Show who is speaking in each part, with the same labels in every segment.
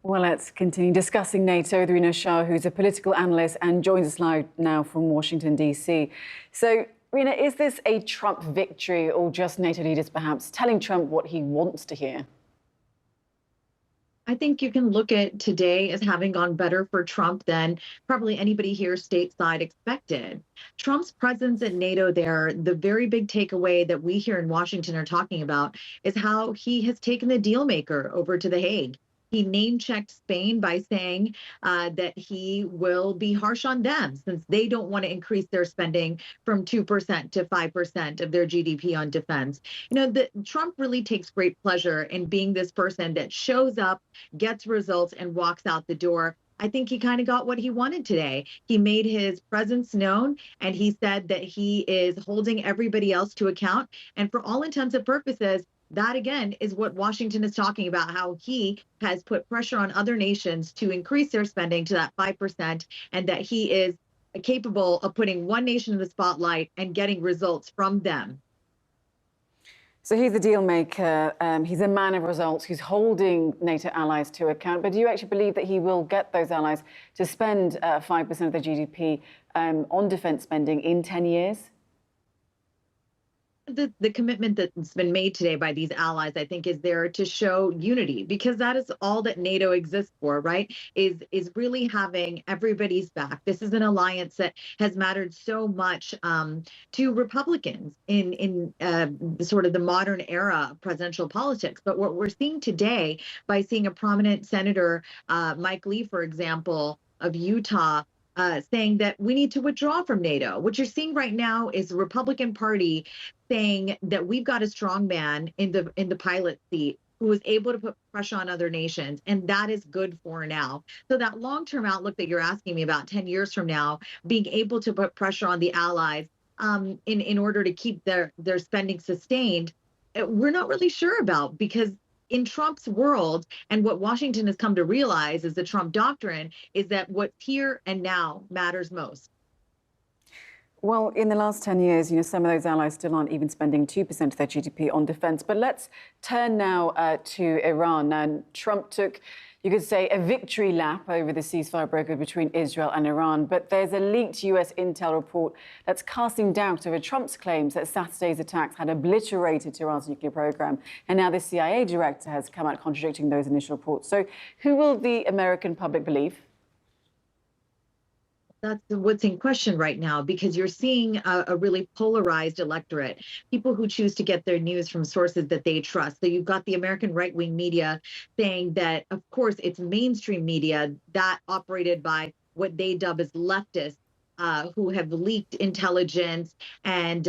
Speaker 1: Well, let's continue discussing NATO with Rina Shah, who's a political analyst and joins us live now from Washington, D.C. So, Rina, is this a Trump victory or just NATO leaders perhaps telling Trump what he wants to hear?
Speaker 2: I think you can look at today as having gone better for Trump than probably anybody here stateside expected. Trump's presence at NATO there, the very big takeaway that we here in Washington are talking about is how he has taken the deal maker over to The Hague. He name checked Spain by saying that he will be harsh on them since they don't want to increase their spending from 2% to 5% of their GDP on defense. Trump really takes great pleasure in being this person that shows up, gets results, and walks out the door. I think he kind of got what he wanted today. He made his presence known, and he said that he is holding everybody else to account. And for all intents and purposes, that again is what Washington is talking about, how he has put pressure on other nations to increase their spending to that 5%, and that he is capable of putting one nation in the spotlight and getting results from them.
Speaker 1: So he's a deal maker, he's a man of results, he's holding NATO allies to account. But do you actually believe that he will get those allies to spend 5% of their GDP on defense spending in 10 years?
Speaker 2: The commitment that's been made today by these allies, I think, is there to show unity, because that is all that NATO exists for, right? Is really having everybody's back. This is an alliance that has mattered so much to Republicans in sort of the modern era of presidential politics. But what we're seeing today by seeing a prominent senator, Mike Lee, for example, of Utah, saying that we need to withdraw from NATO. What you're seeing right now is the Republican Party saying that we've got a strong man in the pilot seat who is able to put pressure on other nations, and that is good for now. So that long-term outlook that you're asking me about 10 years from now, being able to put pressure on the allies in order to keep their spending sustained, we're not really sure about, because in Trump's world, and what Washington has come to realize is the Trump doctrine, is that what's here and now matters most.
Speaker 1: Well, in the last 10 years, some of those allies still aren't even spending 2% of their GDP on defense. But let's turn now to Iran. And Trump took, you could say, a victory lap over the ceasefire broker between Israel and Iran. But there's a leaked US intel report that's casting doubt over Trump's claims that Saturday's attacks had obliterated Iran's nuclear program. And now the CIA director has come out contradicting those initial reports. So who will the American public believe?
Speaker 2: That's what's in question right now, because you're seeing a really polarized electorate, people who choose to get their news from sources that they trust. So you've got the American right-wing media saying that, of course, it's mainstream media that operated by what they dub as leftists, who have leaked intelligence, and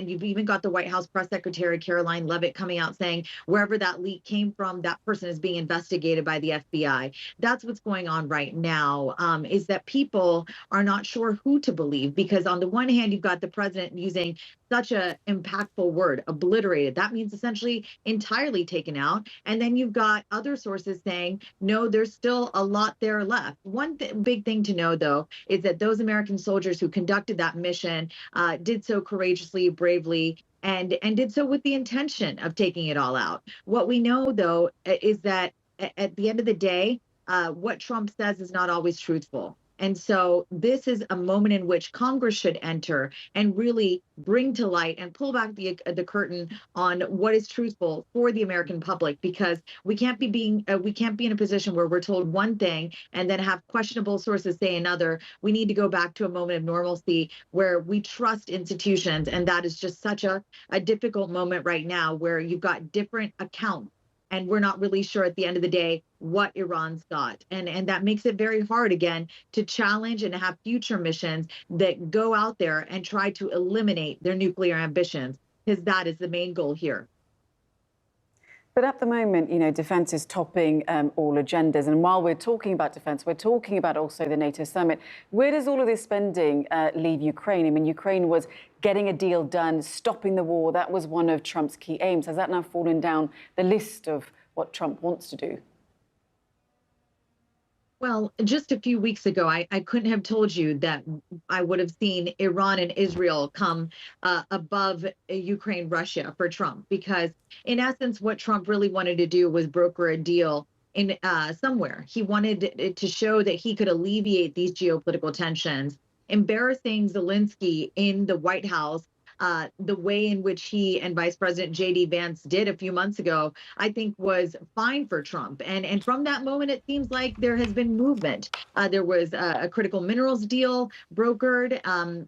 Speaker 2: you've even got the White House press secretary Caroline Leavitt coming out saying wherever that leak came from, that person is being investigated by the FBI. That's what's going on right now, is that people are not sure who to believe, because on the one hand, you've got the president using such a impactful word, obliterated. That means essentially entirely taken out. And then you've got other sources saying, no, there's still a lot there left. One big thing to know, though, is that those American soldiers who conducted that mission did so courageously, bravely, and did so with the intention of taking it all out. What we know, though, is that at the end of the day, what Trump says is not always truthful. And so this is a moment in which Congress should enter and really bring to light and pull back the curtain on what is truthful for the American public, because we can't be in a position where we're told one thing and then have questionable sources say another. We need to go back to a moment of normalcy where we trust institutions, and that is just such a difficult moment right now, where you've got different accounts, and we're not really sure at the end of the day what Iran's got. And that makes it very hard, again, to challenge and have future missions that go out there and try to eliminate their nuclear ambitions, because that is the main goal here.
Speaker 1: But at the moment, defence is topping all agendas. And while we're talking about defence, we're talking about also the NATO summit. Where does all of this spending leave Ukraine? I mean, Ukraine was getting a deal done, stopping the war. That was one of Trump's key aims. Has that now fallen down the list of what Trump wants to do?
Speaker 2: Well, just a few weeks ago, I couldn't have told you that I would have seen Iran and Israel come above Ukraine, Russia for Trump, because in essence, what Trump really wanted to do was broker a deal in somewhere. He wanted it to show that he could alleviate these geopolitical tensions. Embarrassing Zelensky in the White House, the way in which he and Vice President J.D. Vance did a few months ago, I think was fine for Trump. And from that moment, it seems like there has been movement. There was a critical minerals deal brokered,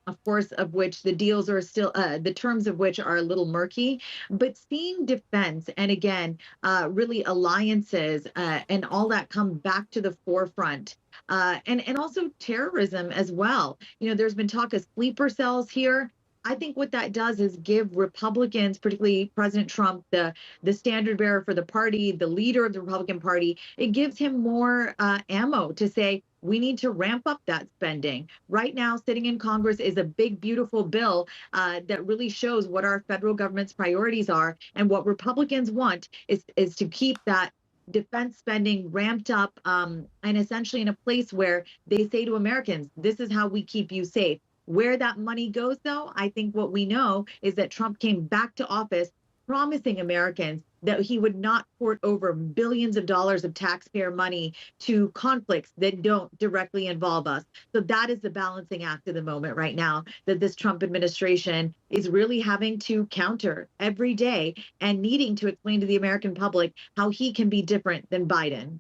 Speaker 2: of course, of which the deals are still, the terms of which are a little murky. But seeing defense and again, really alliances and all that come back to the forefront. And also terrorism as well. You know, there's been talk of sleeper cells here. I think what that does is give Republicans, particularly President Trump, the standard bearer for the party, the leader of the Republican Party, it gives him more ammo to say, we need to ramp up that spending. Right now, sitting in Congress is a big, beautiful bill that really shows what our federal government's priorities are. And what Republicans want is to keep that defense spending ramped up and essentially in a place where they say to Americans, this is how we keep you safe. Where that money goes, though, I think what we know is that Trump came back to office promising Americans that he would not port over billions of dollars of taxpayer money to conflicts that don't directly involve us. So that is the balancing act of the moment right now that this Trump administration is really having to counter every day and needing to explain to the American public how he can be different than Biden.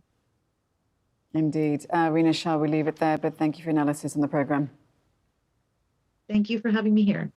Speaker 1: Indeed. Rina, Shah, we leave it there, but thank you for your analysis on the program.
Speaker 2: Thank you for having me here.